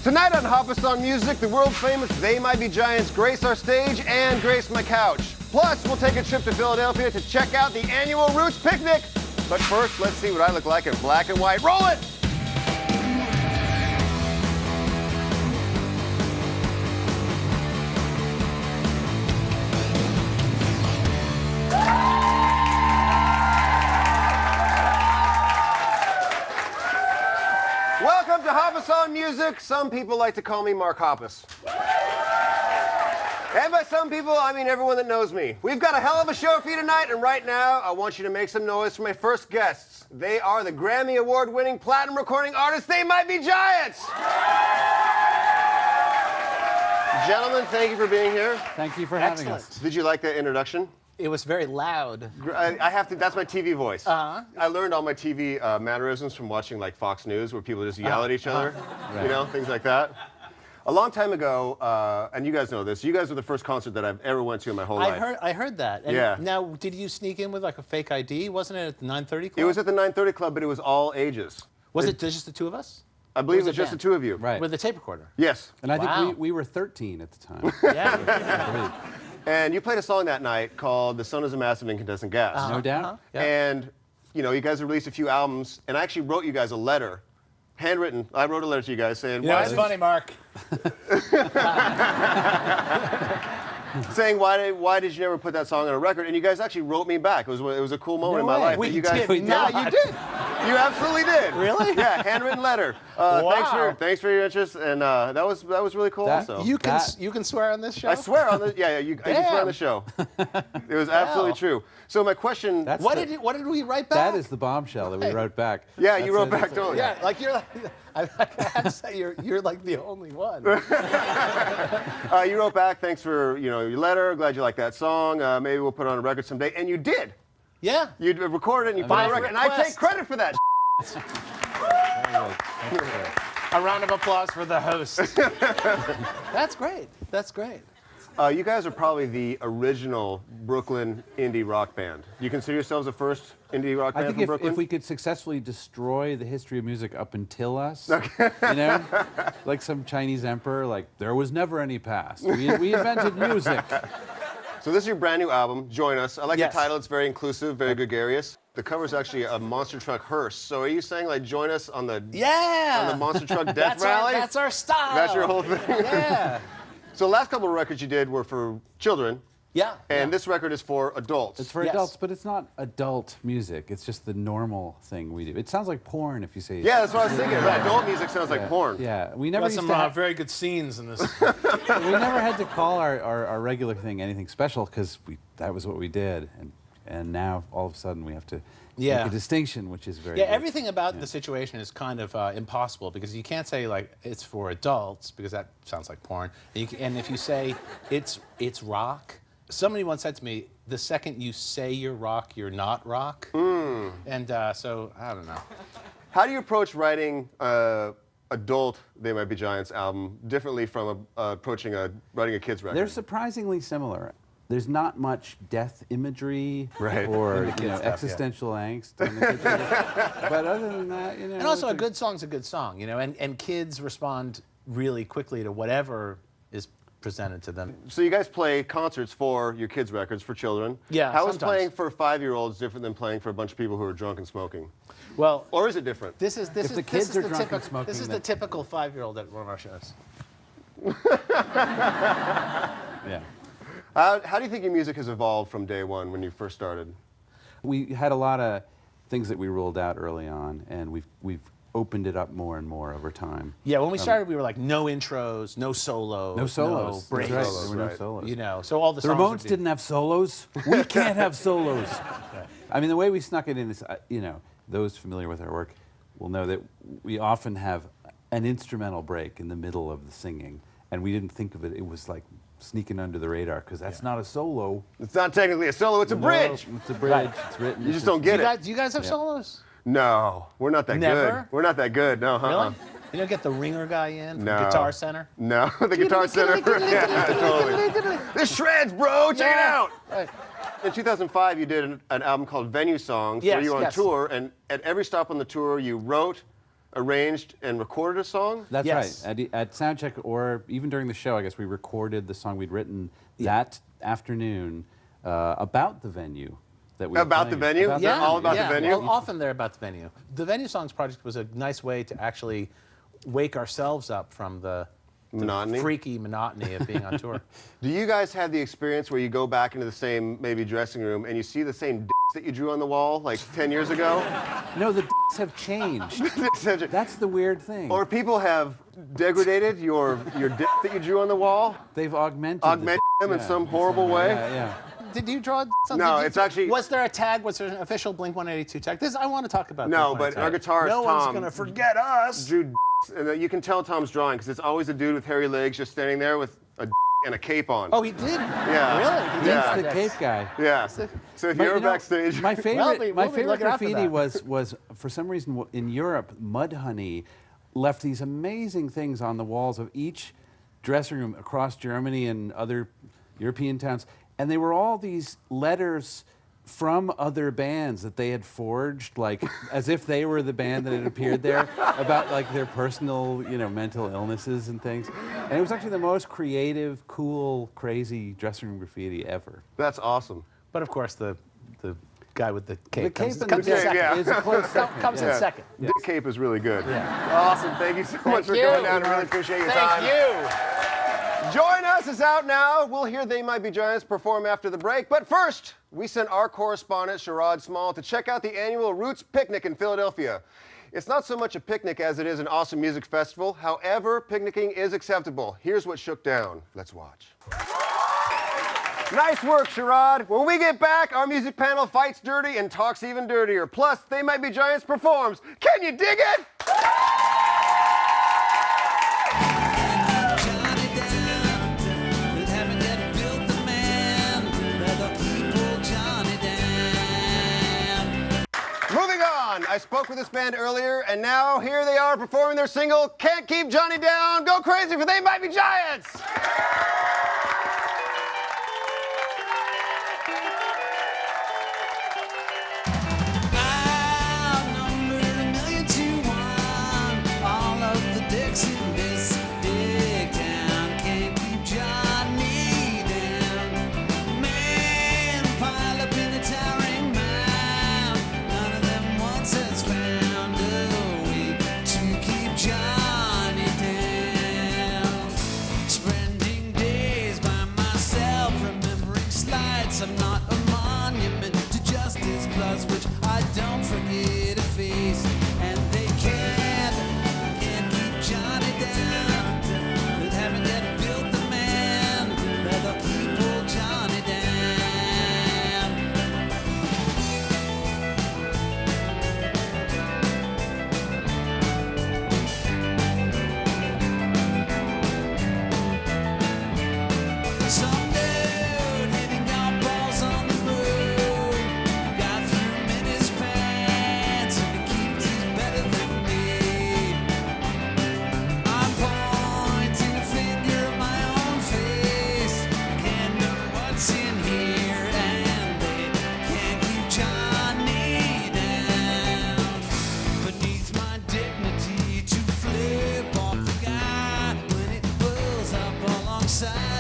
Tonight on Hoppus on Music, the world-famous They Might Be Giants grace our stage and grace my couch. Plus, we'll take a trip to Philadelphia to check out the annual Roots Picnic. But first, let's see what I look like in black and white. Roll it! Welcome to Hoppus on Music. Some people like to call me Mark Hoppus. And by some people, I mean everyone that knows me. We've got a hell of a show for you tonight, and right now, I want you to make some noise for my first guests. They are the Grammy Award-winning platinum recording artists, They Might Be Giants! Gentlemen, thank you for being here. Thank you for having us. Did you like that introduction? It was very loud. I have to, that's my TV voice. Uh-huh. I learned all my TV mannerisms from watching like Fox News, where people just yell at each other, you know, things like that. A long time ago, and you guys know this, you guys were the first concert that I've ever went to in my whole life. I heard that. And Yeah. Now, did you sneak in with like a fake ID? Wasn't it at the 9:30 Club? It was at the 9:30 Club, but it was all ages. Was it just the two of us? I believe was it was it just the band? two of you. Right. With the tape recorder? Yes. And I think Wow. we were 13 at the time. Yeah. And you played a song that night called The Sun is a Massive Incandescent Gas. No doubt. Yeah. And, you know, you guys have released a few albums, and I actually wrote you guys a letter, handwritten. I wrote a letter to you guys saying, That's funny, Mark. saying why did you never put that song on a record? And you guys actually wrote me back. It was a cool moment in my life. We But you guys, did yeah, not. you did. You absolutely did. Really? Yeah, handwritten letter. Wow. Thanks for your interest, and that was really cool. That- also, You can That- you can swear on this show? I swear on the I can swear on the show. It was absolutely true. So my question. That's What the- did we write back? That is the bombshell that we wrote back. Yeah, That's you wrote it. back totally. Yeah, like you're like, I have to say you're like the only one. You wrote back. Thanks for your letter. Glad you liked that song. Maybe we'll put it on a record someday. And you did. Yeah. You recorded it and you put it on a By record. And I take request. credit for that. A round of applause for the host. That's great. That's great. You guys are probably the original Brooklyn indie rock band. Do you consider yourselves the first indie rock I band think from if Brooklyn? we could successfully destroy the history of music up until us, you know, like some Chinese emperor, like there was never any past. We invented music. So this is your brand new album, Join Us. I like Yes. the title. It's very inclusive, very gregarious. The cover is actually a monster truck hearse. So are you saying like join us on the monster truck death That's rally? that's our style. That's your whole thing. Yeah. So the last couple of records you did were for children, Yeah. and this record is for adults. It's for Yes. adults, but it's not adult music. It's just the normal thing we do. It sounds like porn if you say. Yeah, that's what I was thinking. Adult music sounds like porn. Yeah, we never Got used some to have, very good scenes in this. we never had to call our regular thing anything special because that was what we did, and now all of a sudden we have to Yeah. make a distinction, which is very Yeah, good. everything about the situation is kind of impossible because you can't say like it's for adults because that sounds like porn. And if you say it's rock, somebody once said to me, the second you say you're rock, you're not rock. And so I don't know. How do you approach writing adult They Might Be Giants album differently from approaching writing a kid's record? They're surprisingly similar. There's not much death imagery Right. or kid stuff, existential angst. On the kids stuff. But other than that, And also a good song's a good song, and kids respond really quickly to whatever is presented to them. So you guys play concerts for your kids' records for children. Yeah, How is sometimes. playing for 5-year-olds different than playing for a bunch of people who are drunk and smoking? Well, Or is it different? this is If the kids are drunk and smoking, this is the then- typical 5-year-old at one of our shows. Yeah. How do you think your music has evolved from day one when you first started? We had a lot of things that we ruled out early on, and we've opened it up more and more over time. Yeah, when we started, we were like no intros, no solos, No solos. no That's breaks. right. solos, There were no right. solos. You know, so all the The songs Ramones would be- didn't have solos. We can't have solos. I mean, the way we snuck it in is, those familiar with our work will know that we often have an instrumental break in the middle of the singing, and we didn't think of it. It was like sneaking under the radar because that's not a solo. It's not technically a solo, it's a bridge. No, it's a bridge. It's written. You just don't get it. Do you guys have solos? No, we're not that Never? good. We're not that good. No, Really? You don't get the ringer guy in from No. Guitar Center? No, the Guitar Center. Yeah, totally. This shreds, bro. Check it out. Right. In 2005, you did an album called Venue Songs, where Yes, you were on yes. tour, and at every stop on the tour, you wrote arranged and recorded a song? That's Yes. right. At soundcheck, or even during the show, I guess we recorded the song we'd written that afternoon about the venue. About the venue? About They're all about the venue? Well, often they're about the venue. The Venue Songs Project was a nice way to actually wake ourselves up from the Monotony? freaky monotony of being on tour. Do you guys have the experience where you go back into the same maybe dressing room and you see the same dicks that you drew on the wall like 10 years ago? No, the d***s have changed. That's the weird thing. Or people have degraded your dick that you drew on the wall? They've augmented Them in some horrible way? Yeah. Did you draw something? No, it's actually... Was there a tag? Was there an official Blink-182 tag? I want to talk about No, but our guitarist, No Tom, one's going to forget us. drew dicks, and you can tell Tom's drawing because it's always a dude with hairy legs just standing there with a dick and a cape on. Oh, he did? Yeah. Really? He did? Yeah. He's the cape guy. Yeah. So if But, you're you know, backstage... My favorite, we'll be favorite looking out for graffiti that. was for some reason in Europe, Mudhoney left these amazing things on the walls of each dressing room across Germany and other European towns, and they were all these letters from other bands that they had forged, like as if they were the band that had appeared there, about like their personal, mental illnesses and things. And it was actually the most creative, cool, crazy dressing room graffiti ever. That's awesome. But of course, the guy with the cape The cape comes and in the second. Yeah. is a close second. Comes in yeah. second. Dick cape is really good. Yeah. Awesome. Thank you so much for you. coming down. I really appreciate your time. Thank you. Join Us is out now. We'll hear They Might Be Giants perform after the break. But first, we sent our correspondent, Sherrod Small, to check out the annual Roots Picnic in Philadelphia. It's not so much a picnic as it is an awesome music festival. However, picnicking is acceptable. Here's what shook down. Let's watch. Nice work, Sherrod. When we get back, our music panel fights dirty and talks even dirtier. Plus, They Might Be Giants performs. Can you dig it? Moving on, I spoke with this band earlier, and now here they are performing their single, Can't Keep Johnny Down. Go crazy for They Might Be Giants! I'm not a monument to justice plus, which I don't forget to face. And they can't keep Johnny down. They haven't yet built the man that'll keep old Johnny down.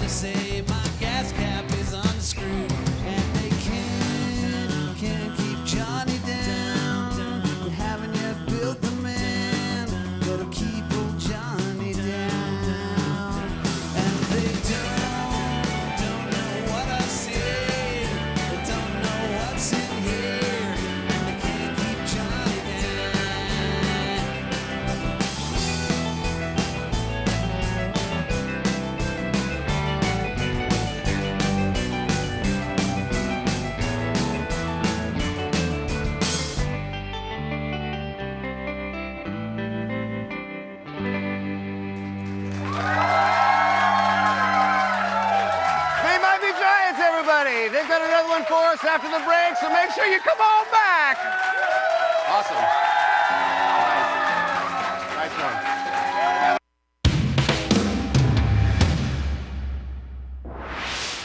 To say my gas cap is unscrewed, and they can't keep Johnny down. They haven't yet built the man that'll keep old Johnny down. And they don't know what I said. They don't know what's in here, and they can't keep Johnny down. They Might Be Giants, everybody. They've got another one for us after the break, so make sure you come on back. Awesome. Nice one.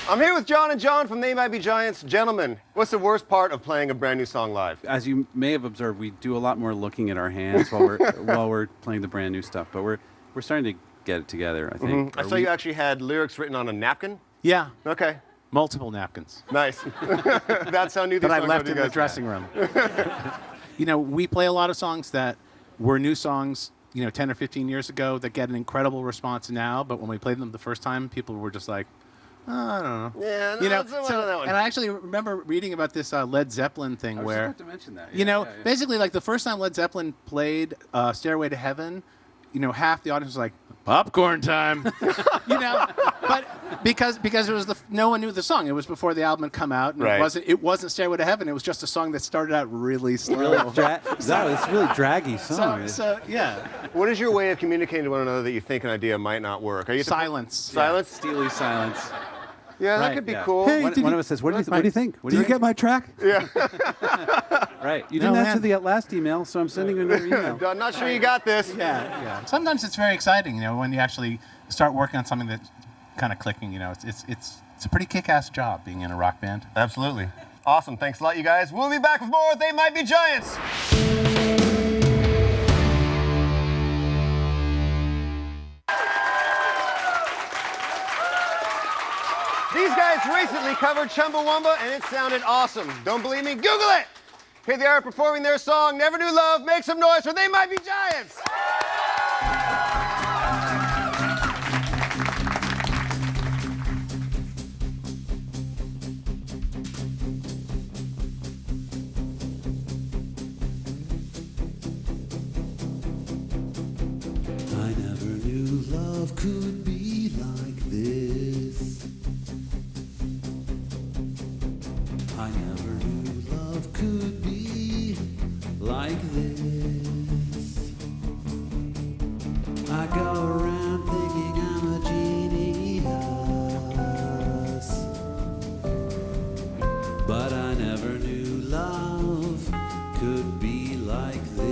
I'm here with John and John from They Might Be Giants. Gentlemen, what's the worst part of playing a brand new song live? As you may have observed, we do a lot more looking at our hands while we're playing the brand new stuff. But we're starting to get it together, I think. I saw you actually had lyrics written on a napkin. Yeah. Okay, Multiple napkins. nice. That's how new these That I songs left are to in you the guys. dressing room. You know, we play a lot of songs that were new songs, 10 or 15 years ago that get an incredible response now. But when we played them the first time, people were just like, oh, I don't know. Yeah, no, that's one on that one. And I actually remember reading about this Led Zeppelin thing I was where, about to mention that. basically like the first time Led Zeppelin played Stairway to Heaven, half the audience was like, popcorn time, but because it was no one knew the song. It was before the album had come out, and Right. it wasn't Stairway to Heaven. It was just a song that started out really slow. Really it's a really draggy song. So yeah, What is your way of communicating to one another that you think an idea might not work? Are you silence. Silence? Steely silence. Yeah, that Right, could be yeah. cool. Hey, One of us says, what do you think? What do you think? my track? Right. You No, didn't man. answer the last email, so I'm sending you another email. I'm not sure you got this. Yeah. Sometimes it's very exciting, when you actually start working on something that's kind of clicking. It's a pretty kick-ass job being in a rock band. Absolutely. Awesome. Thanks a lot, you guys. We'll be back with more They Might Be Giants. These guys recently covered Chumbawamba, and it sounded awesome. Don't believe me? Google it! Here they are performing their song, Never Knew Love. Make some noise for They Might Be Giants! I never knew love could be like this. I never knew love could be like this. I go around thinking I'm a genius, but I never knew love could be like this.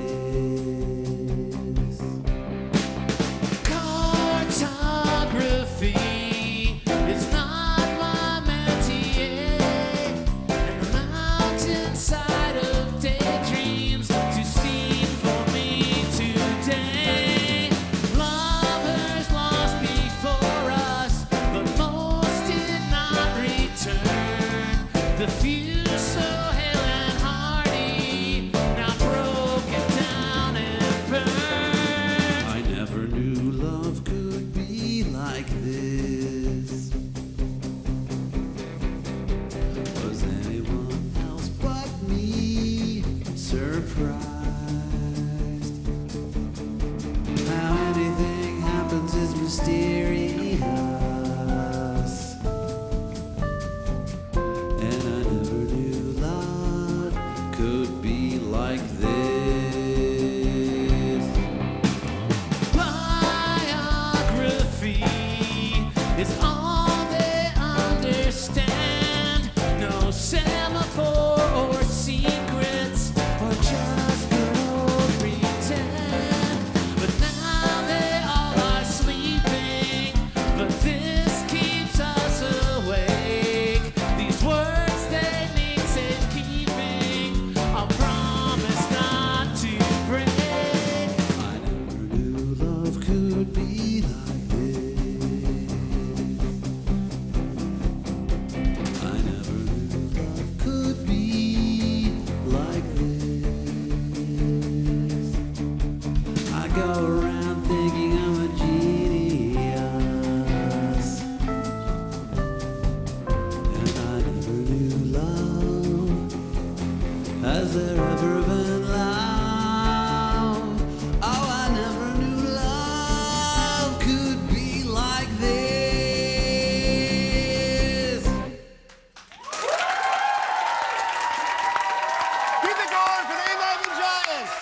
Cartography is not my métier, and the mountainside of daydreams too steep for me today. Lovers lost before us, but most did not return. The few so hale and hardy now broken down and burned. I never knew love could be like this. Was anyone else but me surprised? How anything happens is mysterious. And I never knew love could be like this. Biography is all they understand. No semaphore or secrets or just good old pretend. But now they all are sleeping, but this keeps us awake. These words they need safekeeping. I'll promise not to break. I never knew love could be like this. I never knew love could be like this. I go around thinking I'm a genius, and I never knew love. Has there ever been love? Oh, I never knew love could be like this. Keep it going for the They Might Be Giants.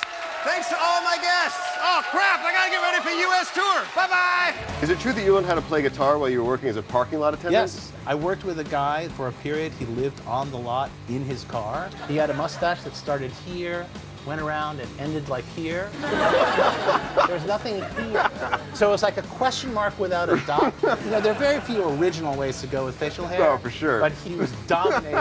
Thanks to all my guests. Oh, crap, I gotta get ready for U.S. tour. Bye-bye. Is it true that you learned how to play guitar while you were working as a parking lot attendant? Yes, I worked with a guy for a period. He lived on the lot in his car. He had a mustache that started here, went around, and ended like here. It There's nothing here. So it's like a question mark without a dot. You know, there are very few original ways to go with facial hair. Oh, for sure. But he was dominating.